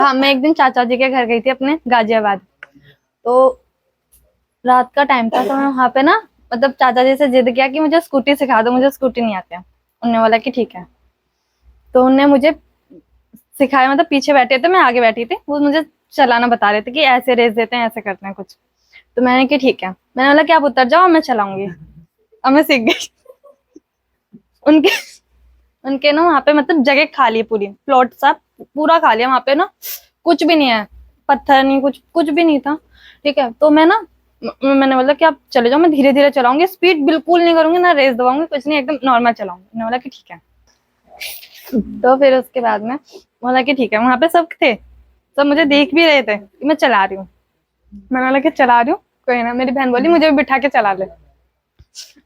हाँ, मैं एक दिन चाचा जी के घर गई थी अपने गाजियाबाद। तो रात का टाइम था, तो मैं वहां पे ना मतलब चाचा जी से जिद किया कि मुझे स्कूटी सिखा दो, मुझे स्कूटी नहीं आती है। उन्होंने बोला कि ठीक है। तो उन्होंने मुझे सिखाया, मतलब पीछे बैठे थे, मैं आगे बैठी थी, वो मुझे चलाना बता रहे थे कि ऐसे रेस देते हैं, ऐसे करते हैं कुछ। तो मैंने कि ठीक है, मैंने बोला कि आप उतर जाओ, मैं चलाऊंगी। अब मैं सीख गई। उनके उनके ना वहाँ पे मतलब जगह खाली है, पूरी प्लॉट सा पूरा खाली है वहाँ पे ना, कुछ भी नहीं है, पत्थर नहीं, कुछ कुछ भी नहीं था। ठीक है, तो मैं ना मैंने बोला कि आप चले जाओ, मैं धीरे धीरे चलाऊंगी, स्पीड बिल्कुल नहीं करूंगी, ना रेस दबाऊंगी, कुछ नहीं, एकदम नॉर्मल चलाऊंगी। मैंने बोला कि ठीक है। तो फिर उसके बाद में बोला कि ठीक है, वहां पे सब थे, सब मुझे देख भी रहे थे कि मैं चला रही हूँ। मैंने बोला कि चला रही हूँ, कोई ना। मेरी बहन बोली मुझे भी बिठा के चला ले।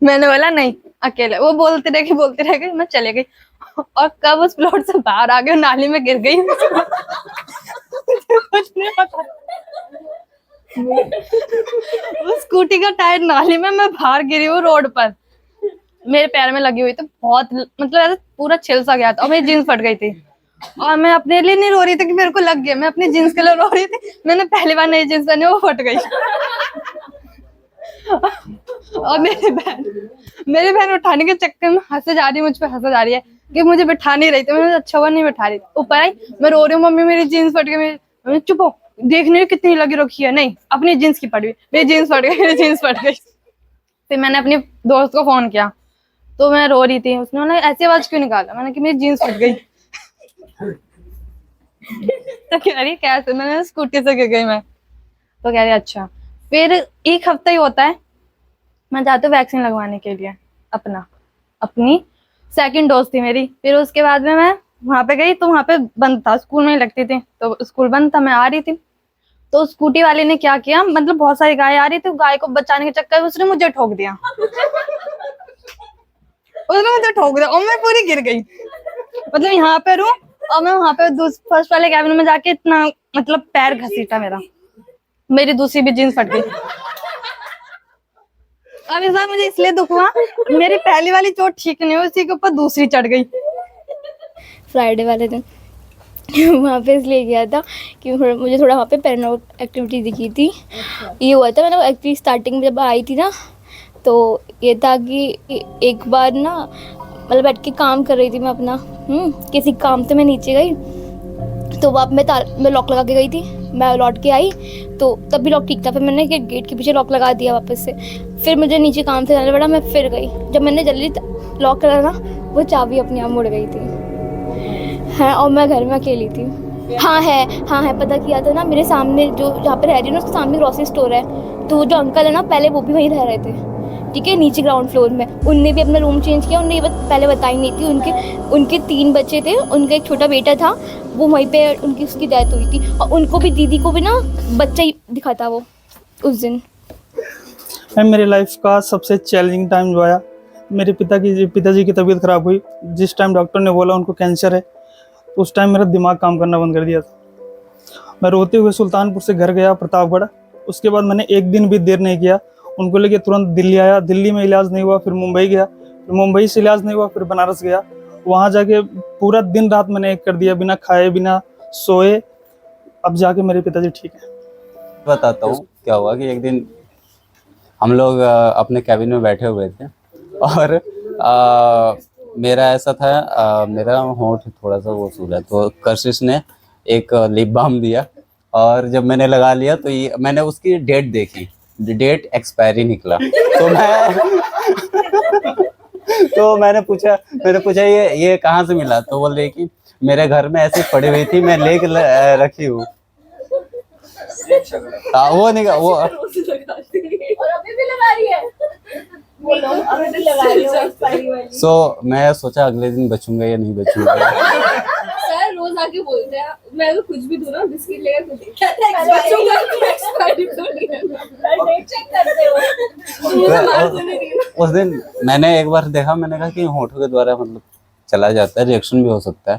मैंने बोला नहीं, अकेले। वो बोलते रह गई, मैं चले गई। और कब उस प्लॉट से बाहर आ गई, नाली में गिर गई। मुझे कुछ नहीं पता। उस स्कूटी का टायर नाली में, मैं बाहर गिरी हूँ रोड पर, मेरे पैर में लगी हुई थी बहुत, मतलब ऐसे पूरा छिल सा गया था, और मेरी जींस फट गई थी। और मैं अपने लिए नहीं रो रही थी कि मेरे को लग गया, मैं अपनी जींस के लिए रो रही थी। मैंने पहली बार नई जींस पहनी, वो फट गई। और मेरी बहन उठाने के चक्कर में हंसे जा रही है, मुझ पे हंसे जा रही है कि मुझे बिठा नहीं रही थी। मैंने अच्छा हुआ नहीं बिठा रही थी। ऊपर आई, मैं रो रही हूँ, मम्मी मेरी जींस फट गई। मैंने चुप हो, देखने कितनी लगी रखी है, नहीं अपनी जींस की फट गई, मेरी जींस फट गई, मेरी जींस फट गई। फिर मैंने अपनी दोस्त को फोन किया, तो मैं रो रही थी, उसने बोला ऐसी आवाज क्यों निकाला, मैंने कि मेरी जींस फट गई। तो कह रही कैसे, मैंने स्कूटी से गिर गई मैं। तो कह रही अच्छा। फिर एक हफ्ता ही होता है, मैं जाती हूँ वैक्सीन लगवाने के लिए, अपनी सेकंड डोज थी मेरी। फिर उसके बाद में मैं वहां पे गई, तो वहां पे बंद था, स्कूल में ही लगती थी, तो स्कूल बंद था, मैं आ रही थी। तो स्कूटी वाले ने क्या किया, मतलब बहुत सारी गाय आ रही थी, गाय को बचाने के चक्कर में उसने मुझे ठोक दिया। उसने मुझे ठोक दिया और मैं पूरी गिर गई, मतलब यहाँ पे रू, और मैं वहां पे फर्स्ट वाले कैबिन में जाके इतना मतलब पैर घसीटा मेरा, मेरी दूसरी भी जींस फट गई। अब इस बार मुझे इसलिए दुख हुआ, मेरी पहली वाली चोट ठीक नहीं हुई, उसी के ऊपर दूसरी चढ़ गई। फ्राइडे वाले दिन वहाँ पे इसलिए गया था कि मुझे थोड़ा वहाँ पे पैरानॉर्मल एक्टिविटी दिखी थी। ये हुआ था, मतलब एक्चुअली स्टार्टिंग में जब आई थी ना, तो ये था कि एक बार ना मतलब बैठ के काम कर रही थी मैं अपना, किसी काम से मैं नीचे गई, तो वहाँ मैं लॉक लगा के गई थी। मैं लौट के आई तो तब भी लॉक ठीक था, फिर मैंने गेट के पीछे लॉक लगा दिया वापस से। फिर मुझे नीचे काम से जाना पड़ा, मैं फिर गई, जब मैंने जल्दी लॉक करा ना, वो चाबी अपने आप मुड़ गई थी। हाँ, और मैं घर में अकेली थी। हाँ है, पता किया था ना, मेरे सामने जो जहाँ पे रह रही हूँ ना, उसके सामने ग्रोसरी स्टोर है, तो जो अंकल है ना, पहले वो भी वहीं रह रहे थे, ठीक है, नीचे ग्राउंड फ्लोर में। उनने भी अपना रूम चेंज किया, उनने ये पहले बताई नहीं थी। उनके 3 बच्चे थे, उनका एक छोटा बेटा था, वो वहीं पे उसकी डेथ हुई थी, और उनको भी, दीदी को भी ना बच्चा ही दिखा था वो उस दिन। मेरी लाइफ का सबसे चैलेंजिंग टाइम जो आया, मेरे पिताजी की तबीयत खराब हुई। जिस टाइम डॉक्टर ने बोला उनको कैंसर है, तो उस टाइम मेरा दिमाग काम करना बंद कर दिया था। मैं रोते हुए सुल्तानपुर से घर गया प्रतापगढ़। उसके बाद मैंने एक दिन भी देर नहीं किया, उनको लेके तुरंत दिल्ली आया। दिल्ली में इलाज नहीं हुआ, फिर मुंबई गया, फिर मुंबई से इलाज नहीं हुआ, फिर बनारस गया। वहाँ जाके पूरा दिन रात मैंने एक कर दिया, बिना खाए बिना सोए। अब जाके मेरे पिताजी ठीक है। बताता हूँ क्या हुआ कि एक दिन हम लोग अपने कैबिन में बैठे हुए थे, और मेरा ऐसा था, मेरा होंठ थोड़ा सा वो सूजा, तो कशिश ने एक लिप बाम दिया, और जब मैंने लगा लिया तो ये मैंने उसकी डेट देखी, डेट एक्सपायरी निकला। तो मैंने पूछा ये कहाँ से मिला, तो बोल रही कि मेरे घर में ऐसी पड़ी हुई थी, मैं लेके रखी हूँ। वो नहीं, वो और अभी भी लगा रही है। सो मैं सोचा अगले दिन बचूंगा या नहीं बचूंगा। सर रोज आके बोलते हैं, मैं तो कुछ भी दूं ना, बिस्किट लेकर कुछ बचूंगा, एक्सपायरी तो नहीं है, डेट चेक करते हो। उस दिन मैंने एक बार देखा, मैंने कहा कि होंठों के द्वारा मतलब चला जाता है, रिएक्शन भी हो सकता है,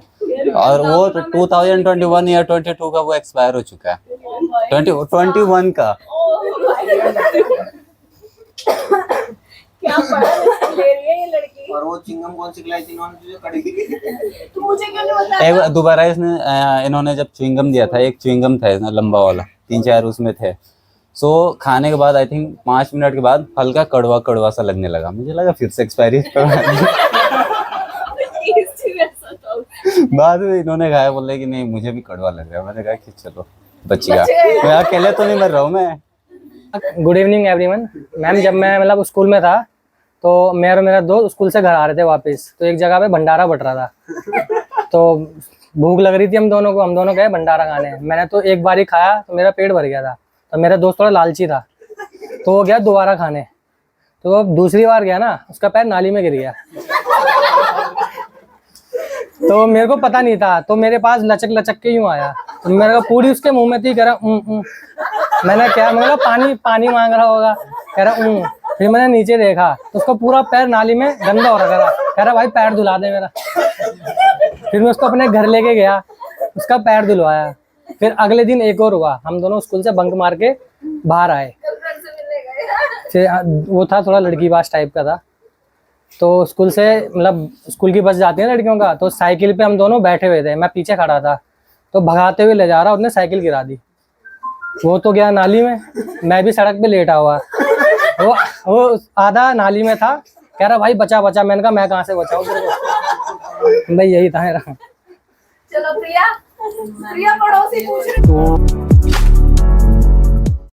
और वो 2021 या 22 का वो एक्सपायर हो चुका है, 21 का। क्या पढ़ा ले रही है ये लड़की। और वो चिंगम कौन सी खिलाई थी इन्होंने जो कड़ी? तो मुझे क्यों नहीं बताया? एक दोबारा इन्होंने जब च्युइंगम दिया था, एक च्युइंगम था इसमें लंबा वाला, 3-4 उसमें थे। सो खाने के बाद आई थिंक 5 मिनट के बाद हल्का कड़वा कड़वा सा लगने लगा, मुझे लगा फिर से एक्सपायरी टेस्ट ही वैसा था। बाद में इन्होंने खाया, बोले कि नहीं मुझे भी कड़वा लग रहा है। मैंने कहा कि चलो बच गया, बच गया। मैं अकेले तो नहीं मर रहा हूँ मैं। Good evening everyone. मैम, जब मैं मतलब स्कूल में था तो मैं और मेरा दोस्त स्कूल से घर आ रहे थे वापस, तो एक जगह पे भंडारा बट रहा था। तो भूख लग रही थी हम दोनों को, हम दोनों गए भंडारा खाने। मैंने तो एक बार ही खाया तो मेरा पेट भर गया था। तो मेरा दोस्त थोड़ा लालची था तो वो गया दोबारा खाने। तो अब दूसरी बार गया ना, उसका पैर नाली में गिर गया। तो मेरे को पता नहीं था, तो मेरे पास लचक लचक के यूं आया, तो मेरे को पूरी उसके मुंह में थी। कह रहा मैंने क्या, मैंने कहा पानी पानी मांग रहा होगा। कह रहा फिर मैंने नीचे देखा तो उसका पूरा पैर नाली में गंदा हो रखा था। कह रहा भाई पैर धुला दे मेरा। फिर मैं उसको अपने घर लेके गया, उसका पैर धुलवाया। फिर अगले दिन एक और हुआ, हम दोनों स्कूल से बंक मार के बाहर आए। वो था थोड़ा लड़कीबाज टाइप का था। तो स्कूल से मतलब स्कूल की बस जाती है लड़कियों का, तो साइकिल पे हम दोनों बैठे हुए थे, मैं पीछे खड़ा था। तो भगाते हुए ले जा रहा, उसने साइकिल गिरा दी। वो तो गया नाली में, मैं भी सड़क पे लेटा हुआ। वो आधा नाली में था। कह रहा भाई बचा बचा। मैंने कहा मैं कहाँ से बचाऊं तेरे को। भाई यही था मेरा। चलो प्रिया, प्रिया पड़ोसी पूछ रही।